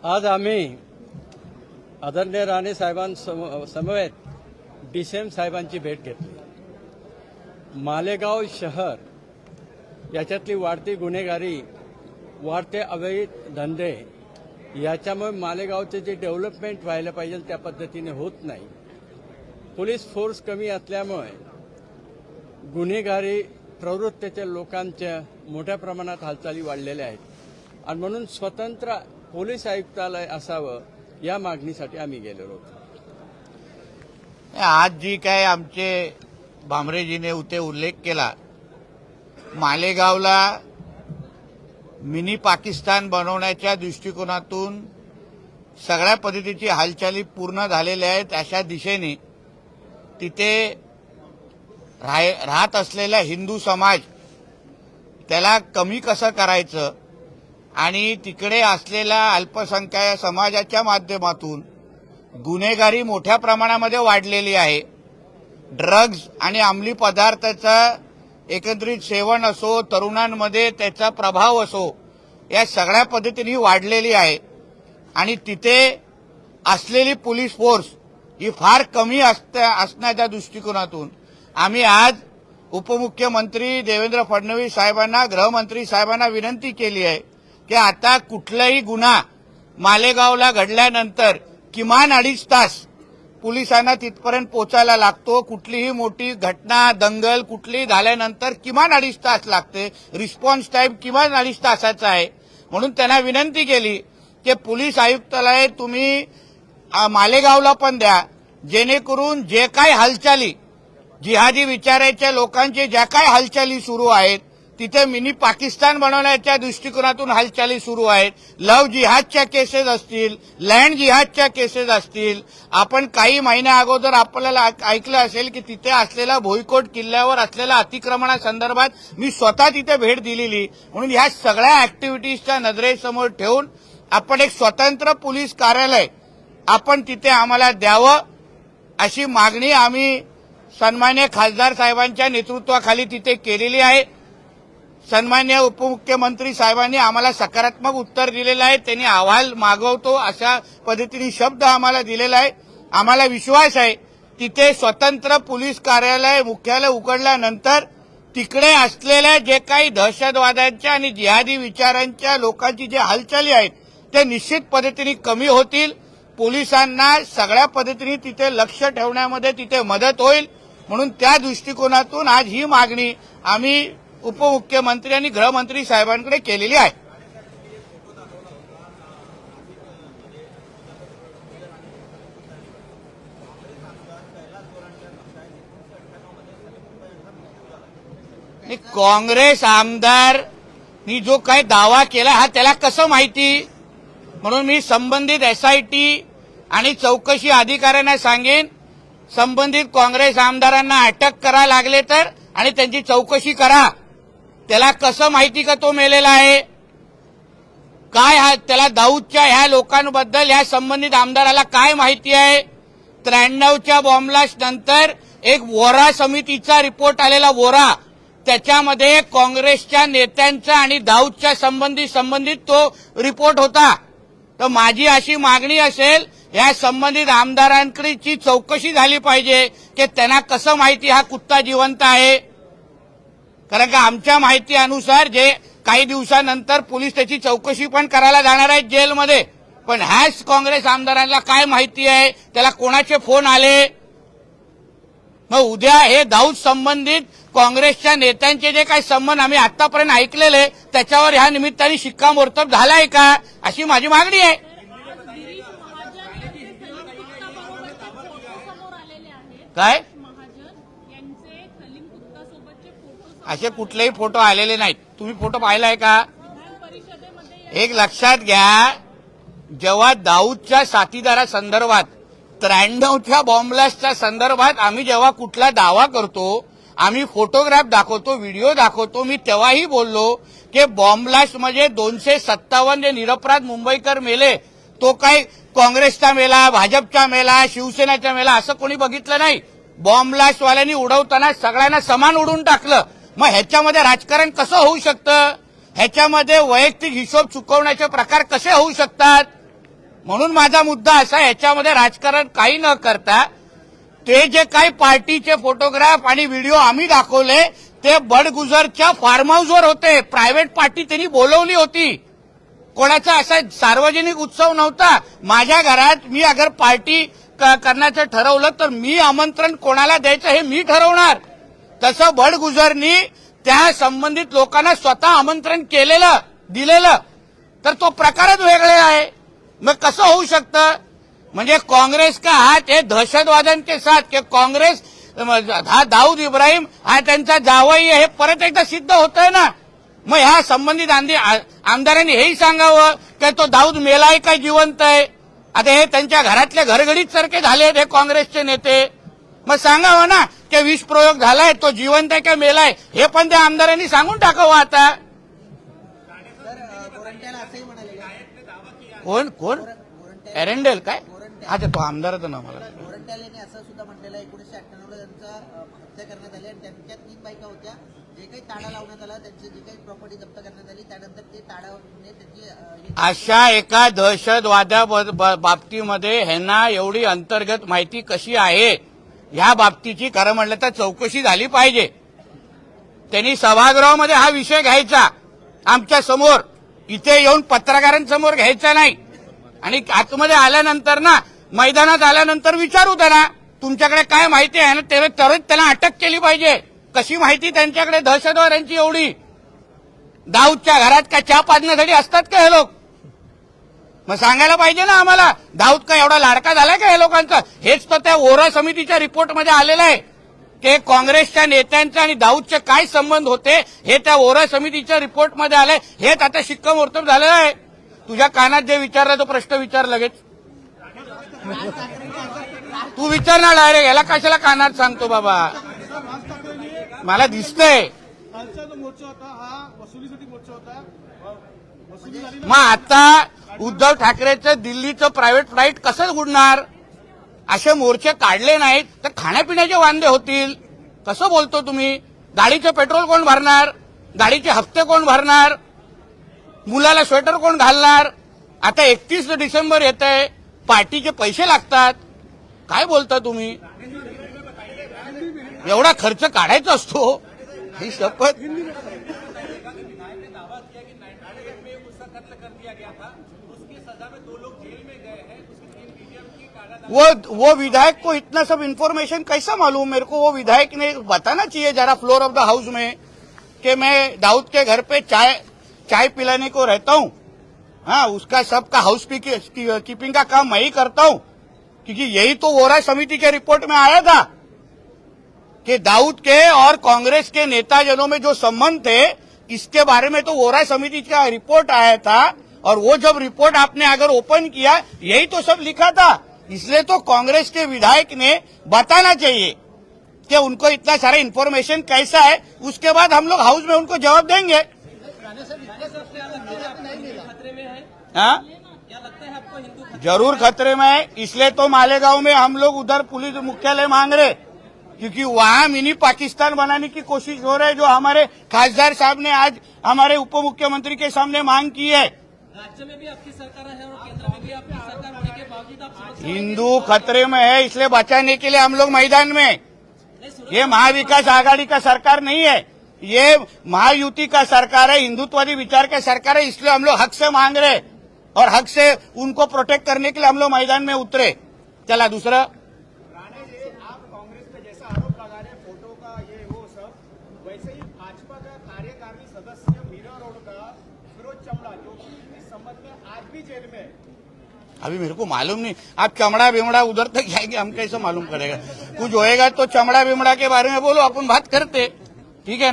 आज आम्ही आदरणीय राणे साहेबांसमवेत डीसीएम साहेबांची भेट घेतली। मालेगाव शहर याच्यातली वाढती गुन्हेगारी, वाढते अवैध धंदे याच्यामुळे मालेगावचे जे डेव्हलपमेंट व्हायला पाहिजे त्या पद्धतीने होत नाही। पोलीस फोर्स कमी असल्यामुळे गुन्हेगारी प्रवृत्तीच्या लोकांच्या मोठ्या प्रमाणात हालचाली वाढलेल्या आहेत आणि म्हणून स्वतंत्र पोलीस आयुक्तालय असावं या मागणीसाठी आम्ही गेलेलो होतो। आज जी काय आमचे भामरेजीने उते उल्लेख केला, मालेगावला मिनी पाकिस्तान बनवण्याच्या दृष्टिकोनातून सगळ्या पद्धतीची हालचाली पूर्ण झालेल्या आहेत। अशा दिशेने तिथे राहत असलेला हिंदू समाज त्याला कमी कसं करायचं आणि तिकडे असलेल्या अल्पसंख्याक समाजाच्या माध्यमातून गुन्हेगारी मोठ्या प्रमाणामध्ये वाढलेली आहे। ड्रग्ज आणि अंमली पदार्थाचं एकत्रित सेवन असो, तरुणांमध्ये त्याचा प्रभाव असो, या सगळ्या पद्धतीने वाढलेली आहे आणि तिथे असलेली पोलीस फोर्स ही फार कमी असण्याच्या दृष्टिकोनातून आम्ही आज उपमुख्यमंत्री देवेंद्र फडणवीस साहेबांना, गृहमंत्री साहेबांना विनंती केली आहे की आता कुठलाही गुन्हा मालेगावला घडल्यानंतर किमान 2.5 तास पोलिसांना तिथपर्यंत पोचायला लागतो। कुठलीही मोठी घटना, दंगल कुठलीही झाल्यानंतर किमान 2.5 तास लागते। रिस्पॉन्स टाइम किमान 2.5 तासाचा आहे। म्हणून त्यांना विनंती केली की पोलीस आयुक्तालय तुम्ही मालेगावला पण द्या, जेणेकरून जे काही हालचाली जिहादी विचाराच्या लोकांचे ज्या काही हालचाली सुरू आहेत तिथे मिनी पाकिस्तान बनवण्याच्या दृष्टिकोनातून हालचाली सुरू आहेत। लव्ह जिहादच्या केसेस असतील, लँड जिहादच्या केसेस असतील। आपण काही महिन्या अगोदर आपल्याला ऐकलं असेल की तिथे असलेला भोईकोट किल्ल्यावर असलेल्या अतिक्रमणासंदर्भात मी स्वतः तिथे भेट दिलेली। म्हणून ह्या सगळ्या ऍक्टिव्हिटीजच्या नजरेसमोर ठेवून आपण एक स्वतंत्र पोलीस कार्यालय आपण तिथे आम्हाला द्यावं अशी मागणी आम्ही सन्मान्य खासदार साहेबांच्या नेतृत्वाखाली तिथे केलेली आहे। सन्मान्य उपमुख्यमंत्री साहेबांनी आम्हाला सकारात्मक उत्तर दिलेलं आहे। त्यांनी अहवाल मागवतो अशा पद्धतीने शब्द आम्हाला दिलेला आहे। आम्हाला विश्वास आहे तिथे स्वतंत्र पोलीस कार्यालय मुख्यालय उघडल्यानंतर तिकडे असलेल्या जे काही दहशतवाद्यांच्या आणि जिहादी विचारांच्या लोकांची जे हालचाली आहेत ते निश्चित पद्धतीने कमी होतील। पोलिसांना सगळ्या पद्धतीने तिथे लक्ष ठेवण्यामध्ये तिथे मदत होईल। म्हणून त्या दृष्टिकोनातून आज ही मागणी आम्ही उपमुख्यमंत्री आणि गृहमंत्री साहेबांकडे केलेली आहे। काँग्रेस आमदारनी जो काही दावा केला हा त्याला कसं माहिती, म्हणून मी संबंधित एसआयटी आणि चौकशी अधिकाऱ्यांना सांगेन संबंधित काँग्रेस आमदारांना अटक करा लागले तर आणि त्यांची चौकशी करा। त्याला कसं माहिती का तो मेलेला आहे, काय त्याला दाऊदच्या ह्या लोकांबद्दल ह्या संबंधित आमदाराला काय माहिती आहे। 93च्या बॉम्बलास्ट नंतर एक वोरा समितीचा रिपोर्ट आलेला, वोरा, त्याच्यामध्ये काँग्रेसच्या नेत्यांचा आणि दाऊदच्या संबंधित तो रिपोर्ट होता। तर माझी अशी मागणी असेल या संबंधित आमदारांकडची चौकशी झाली पाहिजे की त्यांना कसं माहिती हा कुत्ता जिवंत आहे। कारण का आमच्या माहिती अनुसार जे काही दिवसानंतर पोलीस त्याची चौकशी पण करायला जाणार आहेत जेलमध्ये, पण ह्याच काँग्रेस आमदारांना काय माहिती आहे, त्याला कोणाचे फोन आले। मग उद्या हे दाऊद संबंधित काँग्रेसच्या नेत्यांचे जे काही संबंध आम्ही आतापर्यंत ऐकलेले त्याच्यावर ह्या निमित्ताने शिक्कामोर्तब झालाय का अशी माझी मागणी आहे। काय असे कुठलेही फोटो आलेले नाहीत। तुम्ही फोटो पाहिलाय का? एक लक्षात घ्या, जेव्हा दाऊदच्या साथीदारासंदर्भात 93च्या बॉम्बलास्टच्या संदर्भात आम्ही जेव्हा कुठला दावा करतो, आम्ही फोटोग्राफ दाखवतो, व्हिडिओ दाखवतो, मी तेव्हाही बोललो की बॉम्बलास्ट म्हणजे 257 जे निरपराध मुंबईकर मेले तो काही काँग्रेसचा मेला, भाजपचा मेला, शिवसेनेचा मेला असं कोणी बघितलं नाही। बॉम्बलास्टवाल्यांनी उडवताना सगळ्यांना समान उडून टाकलं। मग ह्याच्यामध्ये राजकारण कसं होऊ शकतं? ह्याच्यामध्ये वैयक्तिक हिशोब चुकवण्याचे प्रकार कसे होऊ शकतात? म्हणून माझा मुद्दा असा, याच्यामध्ये राजकारण काही न करता ते जे काही पार्टीचे फोटोग्राफ आणि व्हिडिओ आम्ही दाखवले ते बडगुजरच्या फार्म हाऊसवर होते. प्रायव्हेट पार्टी त्यांनी बोलवली होती. कोणाचा असा सार्वजनिक उत्सव नव्हता. माझ्या घरात मी अगर पार्टी करण्याचं ठरवलं तर मी आमंत्रण कोणाला द्यायचं हे मी ठरवणार. तसं बडगुजरनी त्या संबंधित लोकांना स्वतः आमंत्रण केलेलं दिलेलं, तर तो प्रकारच वेगळे आहे. मग कसं होऊ शकतं? म्हणजे काँग्रेस का हात हे दहशतवाद्यांचे साथ की काँग्रेस हा दाऊद इब्राहिम हा त्यांचा जावई आहे हे परत एकदा सिद्ध होतंय ना. मग ह्या संबंधित आमदारांनी हेही सांगावं की तो दाऊद मेलाय काय जिवंत आहे. आता हे त्यांच्या घरातले घरगडीत सारखे झालेत हे काँग्रेसचे नेते. मग सांगावं ना की विष प्रयोग झालाय, तो जिवंत आहे का मेलाय हे पण त्या आमदारांनी सांगून टाकावं. आता कोण कोण एरंडेल काय अच्छा तो आमदाराचं नाव मला गोरंट्याल यांनी असं सुद्धा म्हटलेलं आहे 1998 ला त्यांचा हत्या करण्यात आली आणि त्यांच्या 3 बायका होत्या. जे काही ताडा लावण्यात आला त्यांची जी काही प्रॉपर्टी जप्त करण्यात आली त्यानंतर ते ताडाने त्यांची अशा एका दहशतवाद्या बाबतीमध्ये ह्यांना एवढी अंतर्गत माहिती कशी आहे ह्या बाबतीची खरं म्हटलं तर चौकशी झाली पाहिजे. त्यांनी सभागृहामध्ये हा विषय घ्यायचा आमच्या समोर, इथे येऊन पत्रकारांसमोर घ्यायचा नाही. आणि आतमध्ये आल्यानंतर ना मैदानात आल्यानंतर विचारू त्यांना तुमच्याकडे काय माहिती आहे ना, तरच त्यांना अटक केली पाहिजे. कशी माहिती त्यांच्याकडे दहशतवाद्यांची एवढी? दाऊदच्या घरात काय चहा पाजण्यासाठी असतात का हे लोक? मग सांगायला पाहिजे ना आम्हाला. दाऊद का एवढा लाडका झालाय का हे लोकांचा? हेच तर त्या वोरा समितीच्या रिपोर्टमध्ये आलेलं आहे की काँग्रेसच्या नेत्यांचे आणि दाऊदचे काय संबंध होते हे त्या वोरा समितीच्या रिपोर्टमध्ये आलंय. हेच आता शिक्कामोर्तब झालेलं आहे. तुझ्या कानात जे विचारला तो प्रश्न विचार लगेच. तू विचार ना डायरेक्ट, याला कशाला कानात सांगतो बाबा? मला दिसतंय. कालचा जो मोर्चा होता हा वसुलीसाठी मोर्चा होता. वसुली झाली मग आता उद्धव ठाकरेचं दिल्लीचं प्रायव्हेट फ्लाईट कसं उडणार? असे मोर्चे काढले नाहीत तर खाण्यापिण्याचे वांदे होतील. कसं बोलतो तुम्ही? गाडीचं पेट्रोल कोण भरणार? गाडीचे हप्ते कोण भरणार? मुलाला स्वेटर कोण घालणार? आता 31 डिसेंबर येत आहे, पार्टीचे पैसे लागतात. काय बोलता तुम्ही? एवढा खर्च काढायचा असतो ही शपथ. वो विधायक को इतना सब इन्फॉर्मेशन कैसा मालूम? मेरे को वो विधायक ने बताना चाहिए जरा फ्लोर ऑफ द हाउस में कि मैं दाऊद के घर पे चाय पिलाने को रहता हूँ. हाँ, उसका सबका हाउस कीपिंग का काम मैं ही करता हूँ. क्योंकि यही तो वोरा समिति के रिपोर्ट में आया था कि दाऊद के और कांग्रेस के नेताजनों में जो संबंध थे इसके बारे में तो वोरा समिति का रिपोर्ट आया था. और वो जब रिपोर्ट आपने अगर ओपन किया यही तो सब लिखा था. इसलिए तो कांग्रेस के विधायक ने बताना चाहिए कि उनको इतना सारा इन्फॉर्मेशन कैसा है. उसके बाद हम लोग हाउस में उनको जवाब देंगे. हाँ, जरूर खतरे में है. इसलिए तो मालेगांव में हम लोग उधर पुलिस मुख्यालय मांग रहे, क्योंकि वहां मिनी पाकिस्तान बनाने की कोशिश हो रही है, जो हमारे खासदार साहब ने आज हमारे उप मुख्यमंत्री के सामने मांग की है. राज्य में भी आपकी सरकार है और केंद्र में भी आपकी सरकार होने के बावजूद आप हिंदू खतरे में है, इसलिए बचाने के लिए हम लोग मैदान में. ये महाविकास आघाड़ी का सरकार नहीं है, ये महायुति का सरकार है, हिंदुत्ववादी विचार का सरकार है. इसलिए हम लोग हक से मांग रहे और हक से उनको प्रोटेक्ट करने के लिए हम लोग मैदान में उतरे. चला दूसरा. राणे जी, आप कांग्रेस पे जैसा आरोप लगा रहे हैं फोटो का ये वो सब, वैसे ही भाजपा का कार्यकारिणी सदस्य मीरा रोड का फिरोज चमड़ा जो कि इस संबंध में आज भी जेल में है. अभी मेरे को मालूम नहीं. आप चमड़ा बिमड़ा उधर तक जाएंगे, हम कैसे मालूम करेगा? कुछ होएगा तो चमड़ा बिमड़ा के बारे में बोलो, अपन बात करते. ठीक है ना?